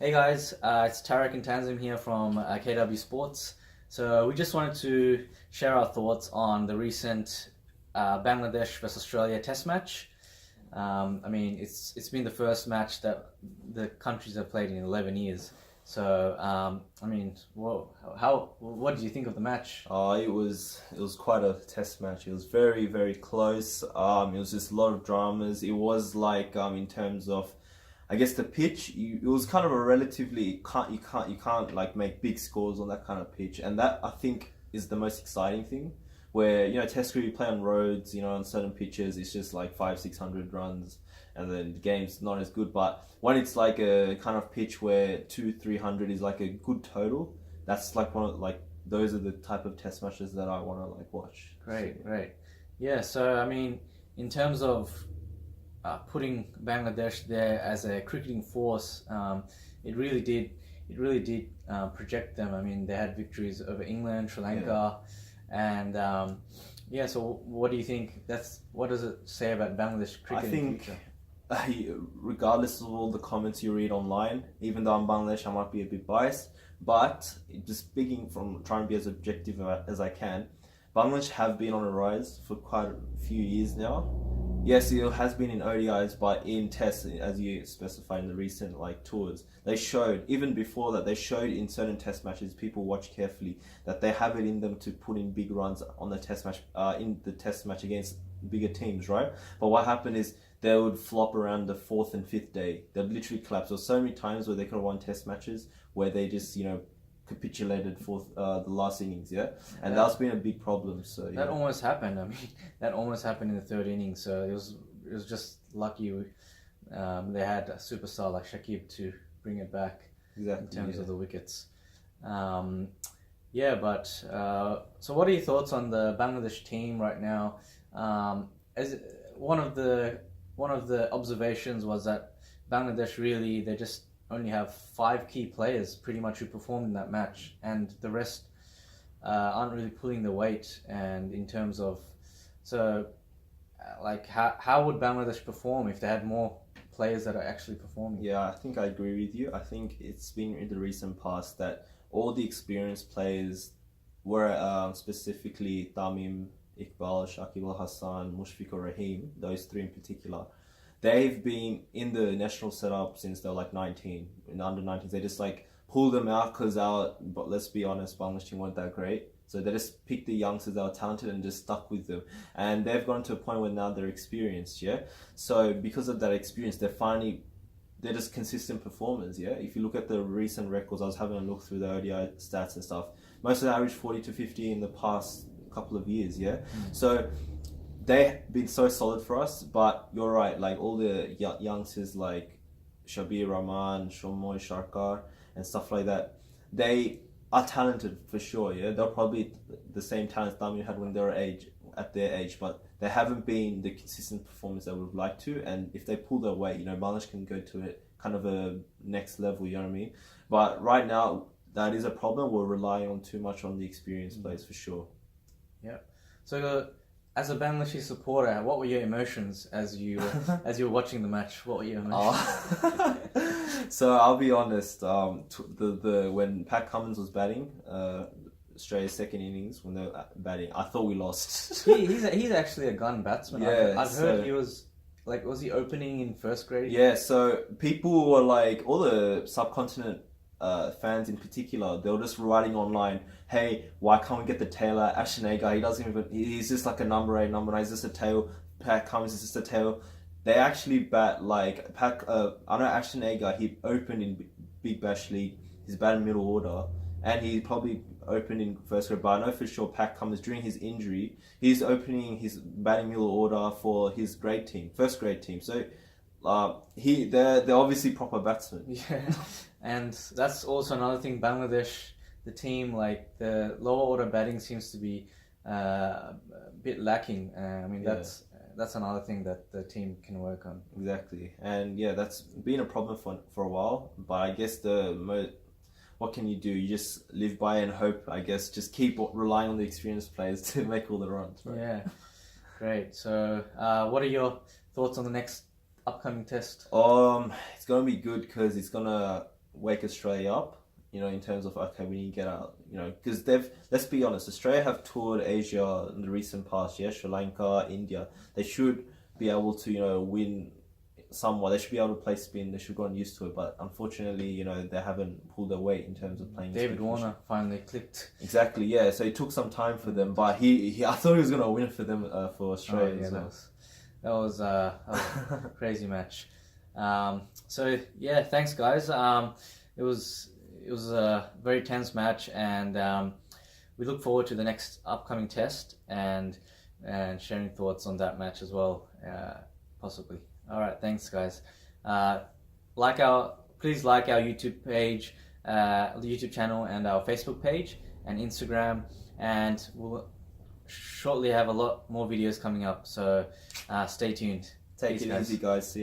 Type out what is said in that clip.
Hey guys, it's Tarek and Tanzim here from KW Sports. So we just wanted to share our thoughts on the recent Bangladesh versus Australia Test match. It's been the first match that the countries have played in 11 years. So what do you think of the match? It was quite a test match. It was very very close. It was just a lot of dramas. It was like in terms of, I guess the pitch. It was kind of a relatively you can't like make big scores on that kind of pitch, and that I think is the most exciting thing. Where test cricket you play on roads, on certain pitches, it's just like 500-600 runs, and then the game's not as good. But when it's like a kind of pitch where 200-300 is like a good total, that's like one of like those are the type of test matches that I want to like watch. Great, great. Yeah, so in terms of putting Bangladesh there as a cricketing force, it really did, project them. I mean, they had victories over England, Sri Lanka, and yeah. So, what do you think? What does it say about Bangladesh I cricket in the think, future? regardless of all the comments you read online, even though I'm Bangladesh, I might be a bit biased, but just speaking from trying to be as objective as I can, Bangladesh have been on a rise for quite a few years now. Yes, it has been in ODIs, but in tests, as you specified in the recent like tours, they showed even before that they showed in certain test matches. People watch carefully that they have it in them to put in big runs on the test match, in the test match against bigger teams, right? But what happened is they would flop around the fourth and fifth day. They'd literally collapse. There were so many times where they could have won test matches where they just capitulated for the last innings, and that's been a big problem. So That almost happened. I mean, that almost happened in the third inning. So it was just lucky they had a superstar like Shakib to bring it back exactly in terms of the wickets. Yeah, but so what are your thoughts on the Bangladesh team right now? As one of the observations was that Bangladesh really they just only have five key players pretty much who performed in that match, and the rest aren't really pulling the weight. And in terms of so, like how would Bangladesh perform if they had more players that are actually performing? Yeah, I think I agree with you. I think it's been in the recent past that all the experienced players were specifically Tamim, Iqbal, Shakib Al Hassan, Mushfiqur Rahim, those three in particular. They've been in the national setup since they're like 19, in the under 19s. They just like pull them out because but let's be honest, Bangladesh team weren't that great. So they just picked the youngsters that were talented and just stuck with them. And they've gone to a point where now they're experienced, yeah? So because of that experience, they're just consistent performers, yeah? If you look at the recent records, I was having a look through the ODI stats and stuff. Most of them averaged 40 to 50 in the past couple of years, yeah? So they've been so solid for us, but you're right, like all the youngsters like Shabir Rahman, Shomoy Sharkar, and stuff like that, they are talented for sure, yeah? They're probably the same talent Dami had when they were at their age, but they haven't been the consistent performance that we would like to, and if they pull their weight, Bangladesh can go to it kind of a next level, you know what I mean? But right now, that is a problem. We're relying on too much on the experienced players for sure. Yeah. So, as a Bangladeshi supporter, what were your emotions as you were watching the match? What were your emotions? So I'll be honest. The when Pat Cummins was batting, Australia's second innings when they were batting, I thought we lost. He's actually a gun batsman. Yeah, I've heard he was like, was he opening in first grade? Yeah, so people were like, all the subcontinent fans in particular, they were just writing online, hey, why can't we get the tailor? Ashton Agar, he's just like a number 8, number 9, he's just a tail. Pat Cummins is just a tail. They actually bat like, I know Ashton Agar, he opened in Big Bash League, he's batting middle order, and he probably opened in first grade, but I know for sure Pat Cummins, during his injury, he's batting middle order for his grade team, first grade team. So they're obviously proper batsmen. Yeah, and that's also another thing. Bangladesh, the team, like the lower order batting seems to be a bit lacking. That's another thing that the team can work on. Exactly, and yeah, that's been a problem for a while. But I guess what can you do? You just live by and hope. I guess just keep relying on the experienced players to make all the runs. Right? Yeah, great. So, what are your thoughts on the next upcoming test? It's gonna be good because it's gonna wake Australia up. You know, in terms of okay, we need to get out. You know, because let's be honest, Australia have toured Asia in the recent past. Yeah, Sri Lanka, India. They should be able to win somewhat. They should be able to play spin. They should have gotten used to it. But unfortunately, they haven't pulled their weight in terms of playing. David Warner finally clicked. Exactly. Yeah. So it took some time for them, but I thought he was gonna win for them for Australia. Yeah, as well. that was a crazy match. So yeah, thanks guys. It was a very tense match, and we look forward to the next upcoming test and sharing thoughts on that match as well, possibly. All right, thanks guys. Please like our YouTube page, the YouTube channel, and our Facebook page and Instagram, and we'll shortly have a lot more videos coming up. So stay tuned. Take it easy, guys. See ya.